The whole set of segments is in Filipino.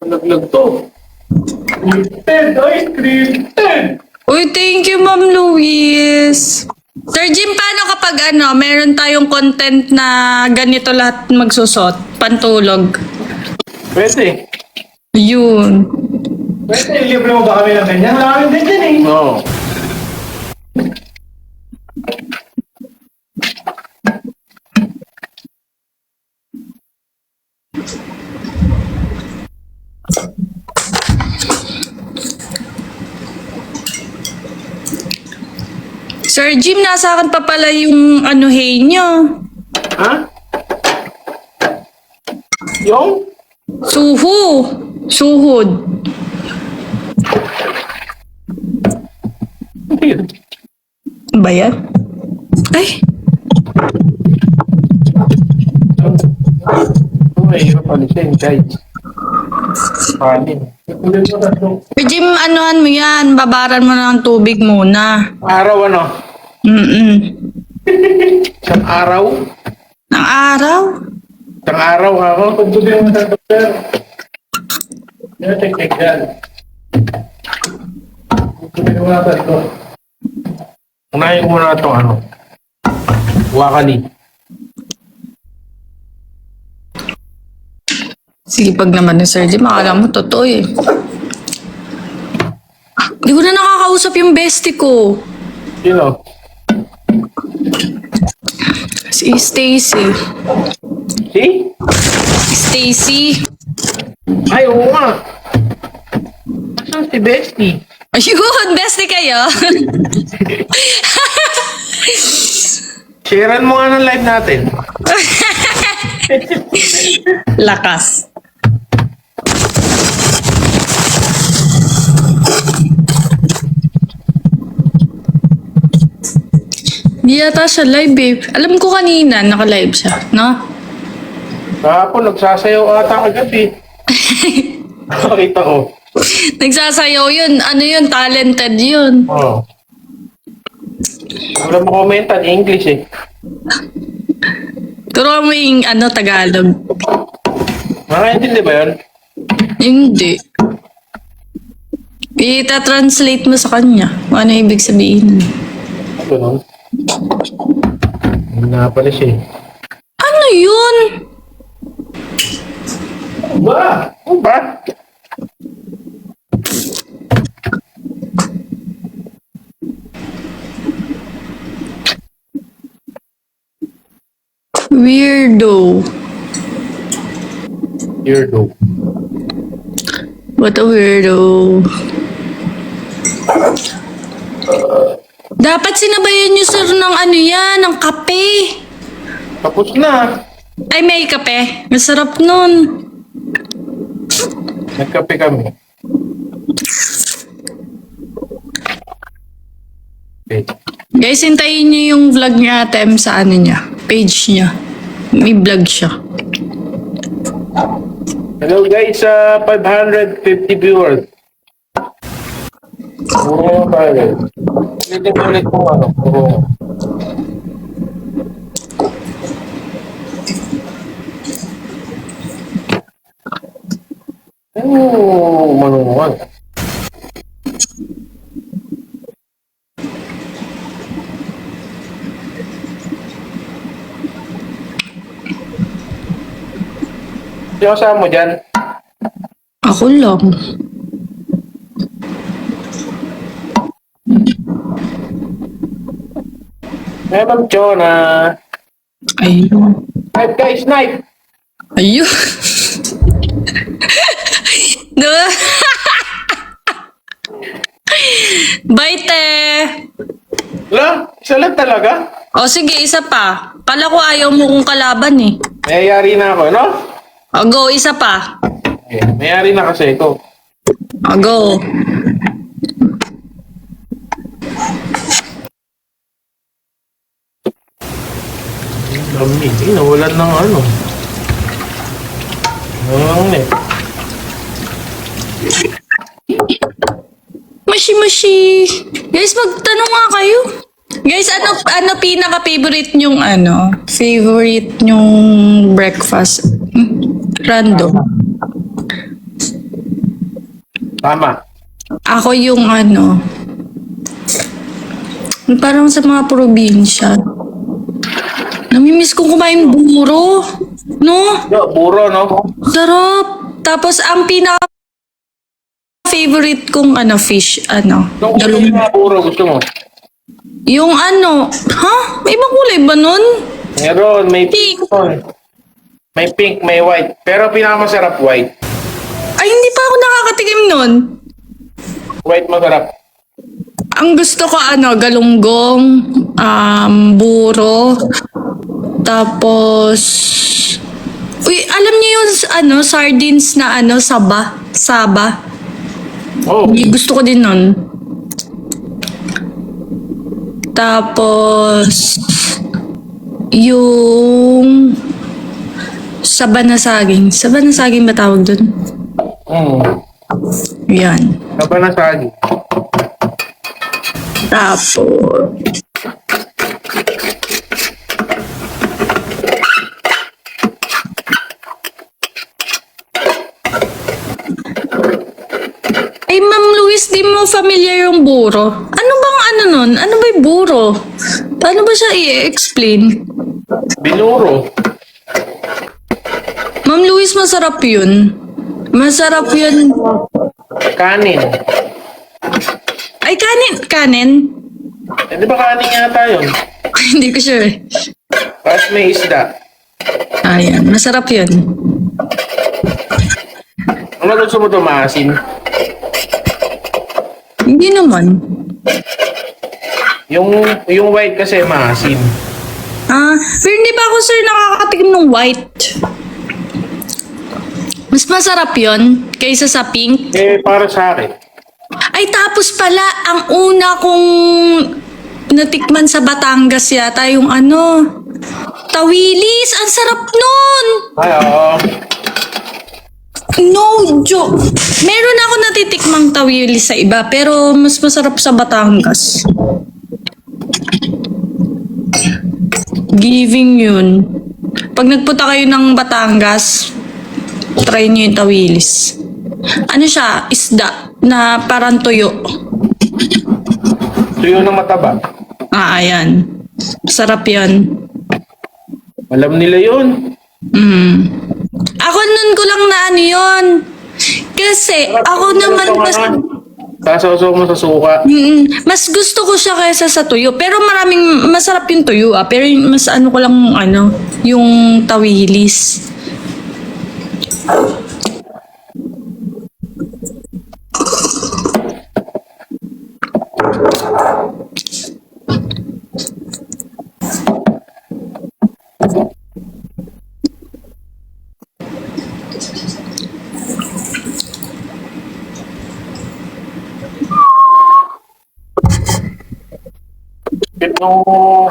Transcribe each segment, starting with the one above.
Naglag to. Scripted, ay, scripted. Uy, thank you, Ma'am Luis. Sir Jim, paano kapag meron tayong content na ganito lahat magsusot? Pantulog. Pwede. Yun. Pwede, libre mo ba kami ng ganyan? Wala kami din dyan eh. Oo. Sir Jim, nasa akin pa pala yung hey nyo. Ha? Yung? Suhod. Ba yan? Ay, Mahirap alisin, guys. Panin. Sir Jim, anuhan mo yan. Babaran mo ng tubig muna. Araw ano? Isang araw? Ng araw? Isang araw ako. Pagbutin mo sa doktor. Yan, tek-tek yan. Pagbutin mo na sa ito. Unahin ko na ito, Wakani. Sige, pag naman ni Sir Jim, akala mo totoo eh. Di ko na nakakausap yung bestie ko. Sino? Si Stacy. Si? Stacy. Ay, oo nga. Asan si Bestie? Ayun, bestie kayo. Sharean mo nga ng live natin. Lakas. Di yata siya live eh. Alam ko kanina, naka-live siya, no? Kahapon, nagsasayaw ata kagabi. Nakita ko. Nagsasayaw yun. Ano yun? Talented yun. Oo. Wala mo komenta in English eh. Turo mo yung Tagalog. Makaintindi ba yun? Hindi. Ita-translate mo sa kanya. Kung ano ibig sabihin. Ganun. Hindi na pala siya eh. Ano yun? Ba? Ano ba? Weirdo. Weirdo. What a weirdo. Dapat sinabayan niyo sir ng ng kape. Tapos na. Ay, may kape. Masarap nun. Nagkape kami. Okay. Guys, hintayin niyo yung vlog niya Tem sa niya. Page niya. May vlog siya. Hello guys, 550 viewers. Puro nga tayo. Ulitin ko ulit kung puro nga. Manungan. Sino kasama mo dyan? Ako lang. Hey, Ma'am Chona. Ayun. Snipe guys, snipe! Ayun. No. Bye, te. Wala, isa lang talaga. O sige, isa pa. Kala ko ayaw mo kong kalaban eh. Mayayari na ako, no? O go, isa pa. Okay, mayayari na kasi ito. O go. Dami, nawalan ng ano. Net. Mashi-mashi. Guys, magtanong nga kayo. Guys, ano pinaka-favorite nyong favorite nyong breakfast? Random. Tama. Ako yung parang sa mga probinsya. Namimiss kong kumain buro. No? Yo, buro, no? Sarap. Tapos ang favorite kong fish, Nung kulay na buro, gusto mo? yung may ibang kulay ba nun? Meron, may Pink. pink. May pink, may white. Pero pinakamasarap white. Ay, hindi pa ako nakakatikim nun. White masarap. Ang gusto ko galunggong, buro, tapos, alam niyo yung sardines na saba. Oh, Gusto ko din nun. Tapos, yung saba na saging. Saba na saging ba tawag dun? Yan. Saba na sagi. Tapos, ay, Ma'am Luis, di mo familiar yung buro? Ano bang nun? Ano ba yung buro? Paano ba siya i-explain? Binuro. Ma'am Luis, masarap yun. Masarap yun. Kanin. Ay, kanin? Eh, di ba kanin yata yun? Hindi ko sure. Tapos may isda. Ayan, masarap yun. Ano gusto mo ito, maasim? Hindi naman. Yung white kasi maasim. Pero hindi pa ako sir nakakatikim ng white. Mas masarap yun kaysa sa pink. Eh, para sa akin. Ay, tapos pala, ang una kong natikman sa Batangas yata yung tawilis. Ang sarap nun! Ay, oo. No joke. Meron ako natitikmang tawilis sa iba, pero mas masarap sa Batangas. Giving yun. Pag nagpunta kayo ng Batangas, try nyo yung tawilis. Ano siya? Isda na parang tuyo. Tuyo ng mataba. Ayan. Sarap yan. Alam nila yun. Ako nun ko lang na yun. Kasi ako naman Sasaw-saw mo sa suka. mas gusto ko siya kaysa sa tuyo. Pero maraming masarap yung tuyo Pero yung mas ko lang yung tawilis. Pero,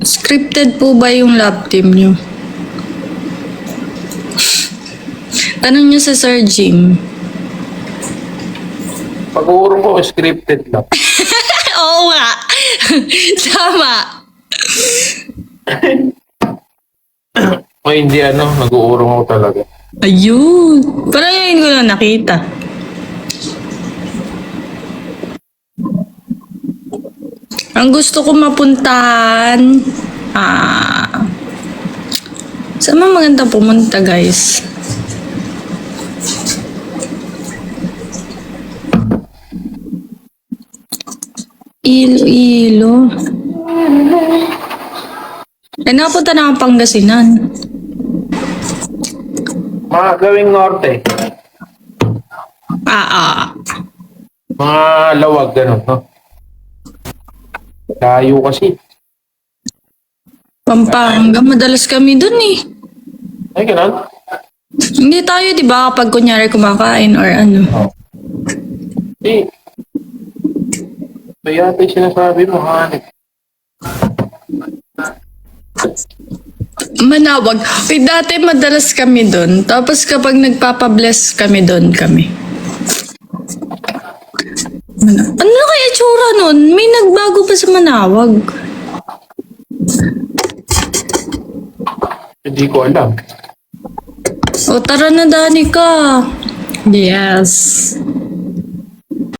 Scripted po ba yung lab team nyo? Tanong nyo sa Sir Jim. pag-uurong ko, scripted lang. Oo nga. Tama. O hindi nag-uurong ako talaga. Ayun. Parang yun ko na nakita. Ang gusto ko mapuntahan, saan man maganda pumunta, guys? Iloilo. Napunta na ang Pangasinan. Mga gawing norte. Mga lawag, gano'n, no? Layo kasi. Pampanga, madalas kami dun eh. Ay, gano'n? Hindi tayo, di ba, kapag kunyari kumakain or ano. Eh, kaya ito yung sinasabi mo, hanip. Manawag. Dati madalas kami dun. Tapos kapag nagpapabless kami dun kami. Ano na kaya itsura nun? May nagbago pa sa Manawag. Hindi ko alam. O tara na, Danica. Yes.